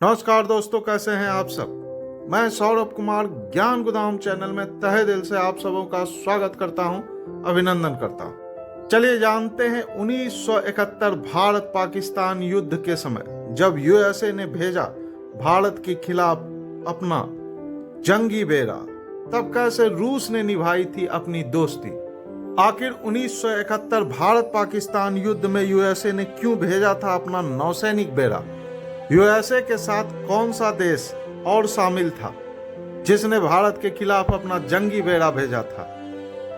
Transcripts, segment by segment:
नमस्कार दोस्तों, कैसे हैं आप सब। मैं सौरभ कुमार ज्ञान गोदाम चैनल में तहे दिल से आप सबों का स्वागत करता हूं, अभिनंदन करता हूं। चलिए जानते हैं 1971 भारत पाकिस्तान युद्ध के समय जब यूएसए ने भेजा भारत के खिलाफ अपना जंगी बेड़ा, तब कैसे रूस ने निभाई थी अपनी दोस्ती। आखिर 1971 भारत पाकिस्तान युद्ध में यूएसए ने क्यों भेजा था अपना नौसैनिक बेड़ा। यूएसए के साथ कौन सा देश और शामिल था जिसने भारत के खिलाफ अपना जंगी बेड़ा भेजा था।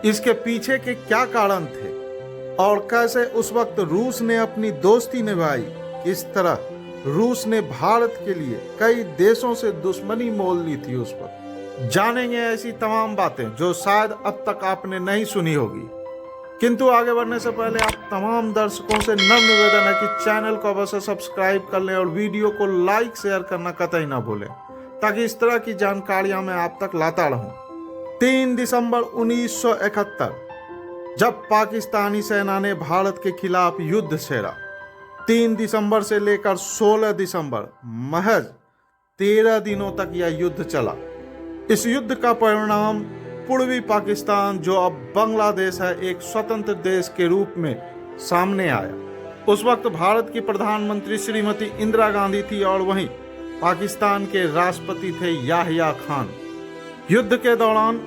इसके पीछे के क्या कारण थे और कैसे उस वक्त रूस ने अपनी दोस्ती निभाई। किस तरह रूस ने भारत के लिए कई देशों से दुश्मनी मोल ली थी उस वक्त। जानेंगे ऐसी तमाम बातें जो शायद अब तक आपने नहीं सुनी होगी। किंतु आगे बढ़ने से पहले आप तमाम दर्शकों से नम्र निवेदन है कि चैनल को अवश्य सब्सक्राइब कर लें और वीडियो को लाइक शेयर करना कतई ना भूलें, ताकि इस तरह की जानकारियां मैं आप तक लाता रहूं। 3 दिसंबर 1971 जब पाकिस्तानी सेना ने भारत के खिलाफ युद्ध छेड़ा। 3 दिसंबर से लेकर 16 दिसंबर महज 13 दिनों तक यह युद्ध चला। इस युद्ध का परिणाम पूर्वी पाकिस्तान, जो अब बांग्लादेश है, एक स्वतंत्र देश के रूप में सामने आया। उस वक्त भारत की प्रधानमंत्री श्रीमती इंदिरा गांधी थी और वहीं पाकिस्तान के राष्ट्रपति थे याहिया खान। युद्ध के दौरान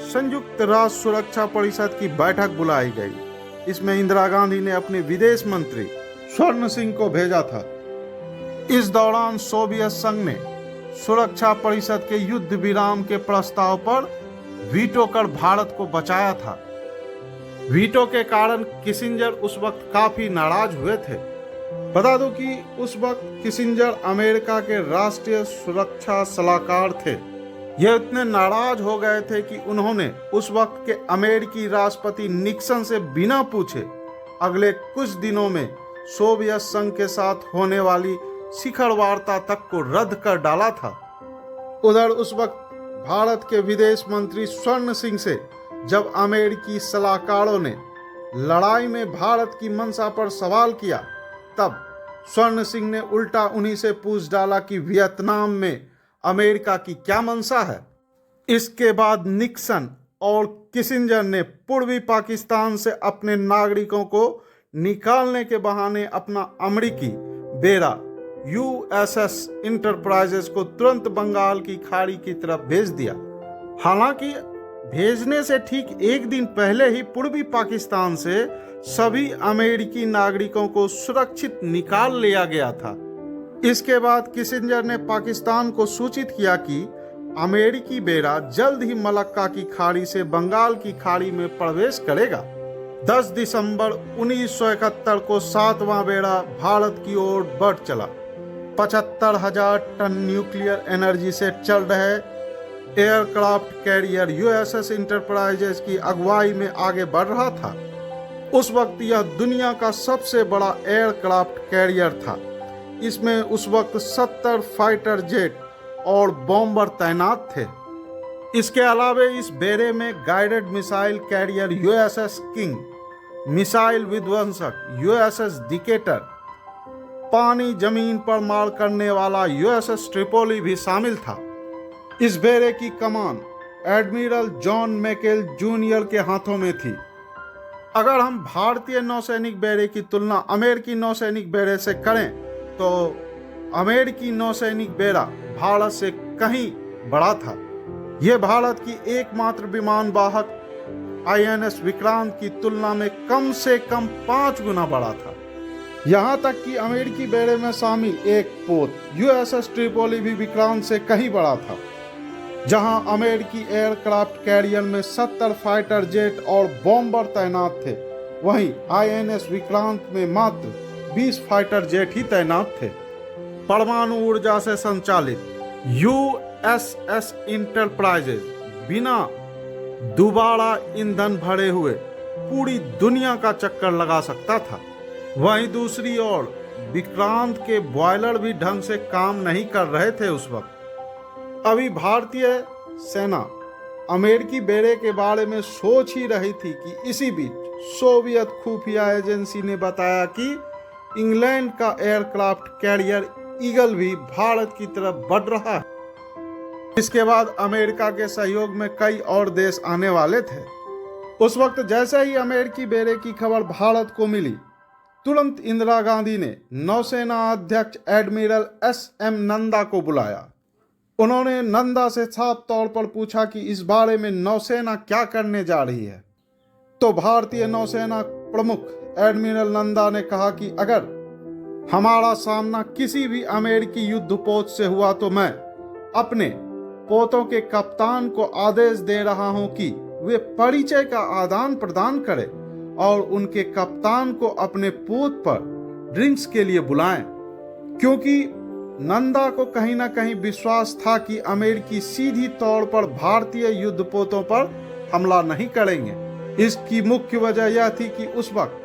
संयुक्त राष्ट्र सुरक्षा परिषद की बैठक बुलाई गई। इसमें इंदिरा गांधी ने अपने विदेश मंत्री स्वर्ण सिंह को भेजा था। इस दौरान सोवियत संघ ने सुरक्षा परिषद के युद्ध विराम के प्रस्ताव पर वीटो कर भारत को बचाया था। वीटो के कारण किसिंजर उस वक्त काफी नाराज हुए थे। बता दूं कि उस वक्त किसिंजर अमेरिका के राष्ट्रीय सुरक्षा सलाहकार थे। यह इतने नाराज हो गए थे कि उन्होंने उस वक्त के अमेरिकी राष्ट्रपति निक्सन से बिना पूछे अगले कुछ दिनों में सोवियत संघ के साथ होने वाली शिखर वार्ता तक को रद्द कर डाला था। उधर उस वक्त भारत के विदेश मंत्री स्वर्ण सिंह से जब अमेरिकी सलाहकारों ने लड़ाई में भारत की मंशा पर सवाल किया, तब स्वर्ण सिंह ने उल्टा उन्हीं से पूछ डाला कि वियतनाम में अमेरिका की क्या मंशा है। इसके बाद निक्सन और किसिंजर ने पूर्वी पाकिस्तान से अपने नागरिकों को निकालने के बहाने अपना अमेरिकी बेड़ा यूएसएस इंटरप्राइजेस को तुरंत बंगाल की खाड़ी की तरफ भेज दिया। हालांकि भेजने से ठीक एक दिन पहले ही पूर्वी पाकिस्तान से सभी अमेरिकी नागरिकों को सुरक्षित निकाल लिया गया था। इसके बाद किसिंजर ने पाकिस्तान को सूचित किया कि अमेरिकी बेड़ा जल्द ही मलक्का की खाड़ी से बंगाल की खाड़ी में प्रवेश करेगा। 10 दिसंबर 1971 को 7वां बेड़ा भारत की ओर बढ़ चला। 75,000 टन न्यूक्लियर एनर्जी से चल रहे एयरक्राफ्ट कैरियर यूएसएस इंटरप्राइजेस की अगुवाई में आगे बढ़ रहा था। उस वक्त यह दुनिया का सबसे बड़ा एयरक्राफ्ट कैरियर था। इसमें उस वक्त 70 फाइटर जेट और बॉम्बर तैनात थे। इसके अलावा इस बेड़े में guided missile career USS king, missile विध्वंसक यूएसएस डिकेटर, पानी जमीन पर मार करने वाला यूएसएस ट्रिपोली भी शामिल था। इस बेड़े की कमान एडमिरल जॉन मैकेल जूनियर के हाथों में थी। अगर हम भारतीय नौसैनिक बेड़े की तुलना अमेरिकी नौसैनिक बेड़े से करें तो अमेरिकी नौसैनिक बेड़ा भारत से कहीं बड़ा था। यह भारत की एकमात्र विमान वाहक आईएनएस विक्रांत की तुलना में कम से कम 5 गुना बड़ा था। यहाँ तक कि अमेरिकी बेड़े में शामिल एक पोत यूएसएस ट्रिपोली भी विक्रांत से कहीं बड़ा था। जहाँ अमेरिकी एयरक्राफ्ट कैरियर में 70 फाइटर जेट और बॉम्बर तैनात थे, वहीं आईएनएस विक्रांत में मात्र 20 फाइटर जेट ही तैनात थे। परमाणु ऊर्जा से संचालित यूएसएस इंटरप्राइजेस बिना दोबारा ईंधन भरे हुए पूरी दुनिया का चक्कर लगा सकता था। वहीं दूसरी ओर विक्रांत के बॉयलर भी ढंग से काम नहीं कर रहे थे उस वक्त। अभी भारतीय सेना अमेरिकी बेड़े के बारे में सोच ही रही थी कि इसी बीच सोवियत खुफिया एजेंसी ने बताया कि इंग्लैंड का एयरक्राफ्ट कैरियर ईगल भी भारत की तरफ बढ़ रहा है। इसके बाद अमेरिका के सहयोग में कई और देश आने वाले थे। उस वक्त जैसे ही अमेरिकी बेड़े की खबर भारत को मिली, तुरंत इंदिरा गांधी ने नौसेना अध्यक्ष एडमिरल एस.एम. नंदा को बुलाया। उन्होंने नंदा से साफ तौर पर पूछा कि इस बारे में नौसेना क्या करने जा रही है। तो भारतीय नौसेना प्रमुख एडमिरल नंदा ने कहा कि अगर हमारा सामना किसी भी अमेरिकी युद्धपोत से हुआ तो मैं अपने पोतों के कप्तान को आदेश दे रहा हूं कि वे परिचय का आदान प्रदान करें और उनके कप्तान को अपने पोत पर ड्रिंक्स के लिए बुलाएं, क्योंकि नंदा को कहीं ना कहीं विश्वास था कि अमेरिकी सीधी तौर पर भारतीय युद्धपोतों पर हमला नहीं करेंगे। इसकी मुख्य वजह यह थी कि उस वक्त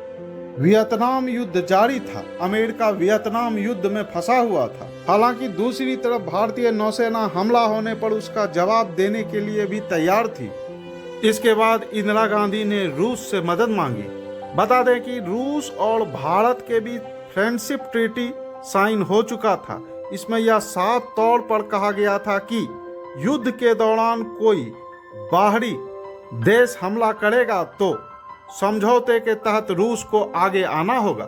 वियतनाम युद्ध जारी था। अमेरिका वियतनाम युद्ध में फंसा हुआ था। हालांकि दूसरी तरफ भारतीय नौसेना हमला होने पर उसका जवाब देने के लिए भी तैयार थी। इसके बाद इंदिरा गांधी ने रूस से मदद मांगी। बता दें कि रूस और भारत के बीच फ्रेंडशिप ट्रीटी साइन हो चुका था। इसमें यह साफ तौर पर कहा गया था कि युद्ध के दौरान कोई बाहरी देश हमला करेगा तो समझौते के तहत रूस को आगे आना होगा।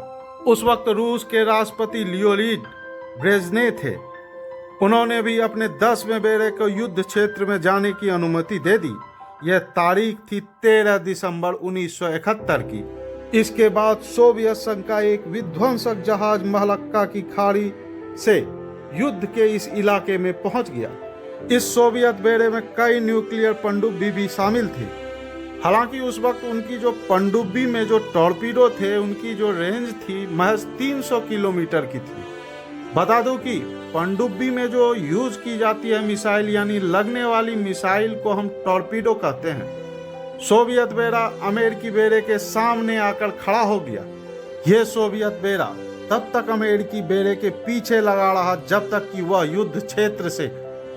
उस वक्त रूस के राष्ट्रपति लियोनिद ब्रेजनेव थे। उन्होंने भी अपने 10वें बेड़े को युद्ध क्षेत्र में जाने की अनुमति दे दी। यह तारीख थी 13 दिसंबर 1971 की। इसके बाद सोवियत संघ का एक विध्वंसक जहाज महलक्का की खाड़ी से युद्ध के इस इलाके में पहुंच गया। इस सोवियत बेड़े में कई न्यूक्लियर पनडुब्बी भी शामिल थी। हालांकि उस वक्त उनकी जो पनडुब्बी में जो टॉर्पीडो थे, उनकी जो रेंज थी महज 300 किलोमीटर की थी। बता दूं कि पनडुब्बी में जो यूज की जाती है मिसाइल, यानी लगने वाली मिसाइल को हम टॉर्पीडो कहते हैं। सोवियत बेड़ा अमेरिकी बेड़े के सामने आकर खड़ा हो गया। यह सोवियत बेड़ा तब तक अमेरिकी बेड़े के पीछे लगा रहा जब तक कि वह युद्ध क्षेत्र से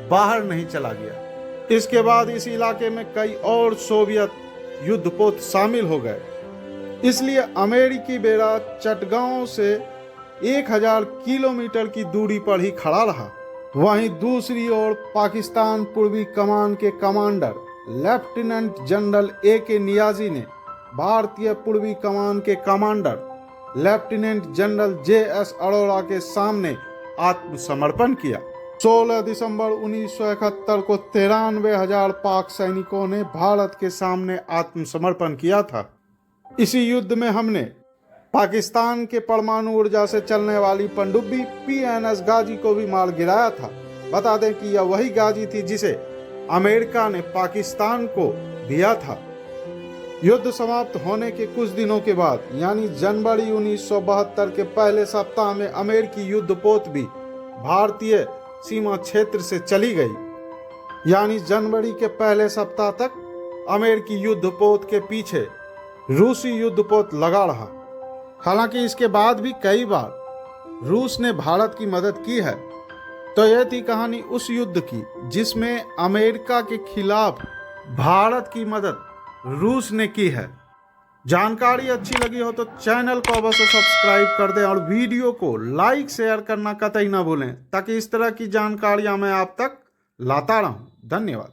बाहर नहीं चला गया। इसके बाद इस इलाके में कई और सोवियत युद्धपोत शामिल हो गए। इसलिए अमेरिकी बेड़ा चटगांव से 1000 किलोमीटर की दूरी पर ही खड़ा रहा। वहीं दूसरी ओर पाकिस्तान पूर्वी कमान के commander lieutenant general A.K. Niazi ने भारतीय पूर्वी कमान के commander lieutenant general J.S. Arora के सामने आत्मसमर्पण किया। 16 दिसंबर 1971 को 93,000 पाक सैनिकों ने भारत के सामने आत्मसमर्पण किया था। इसी युद्ध में हमने पाकिस्तान के परमाणु ऊर्जा से चलने वाली पनडुब्बी PNS गाजी को भी मार गिराया था। बता दें कि यह वही गाजी थी जिसे अमेरिका ने पाकिस्तान को दिया था। युद्ध समाप्त होने के कुछ दिनों के बाद यानी जनवरी 1972 के पहले सप्ताह में अमेरिकी युद्धपोत भी भारतीय सीमा क्षेत्र से चली गई। यानी जनवरी के पहले सप्ताह तक अमेरिकी युद्धपोत के पीछे रूसी युद्धपोत लगा रहा। हालांकि इसके बाद भी कई बार रूस ने भारत की मदद की है। तो यह थी कहानी उस युद्ध की जिसमें अमेरिका के खिलाफ भारत की मदद रूस ने की है। जानकारी अच्छी लगी हो तो चैनल को अवश्य सब्सक्राइब कर दें और वीडियो को लाइक शेयर करना कतई ना भूलें, ताकि इस तरह की जानकारियां मैं आप तक लाता रहूं। धन्यवाद।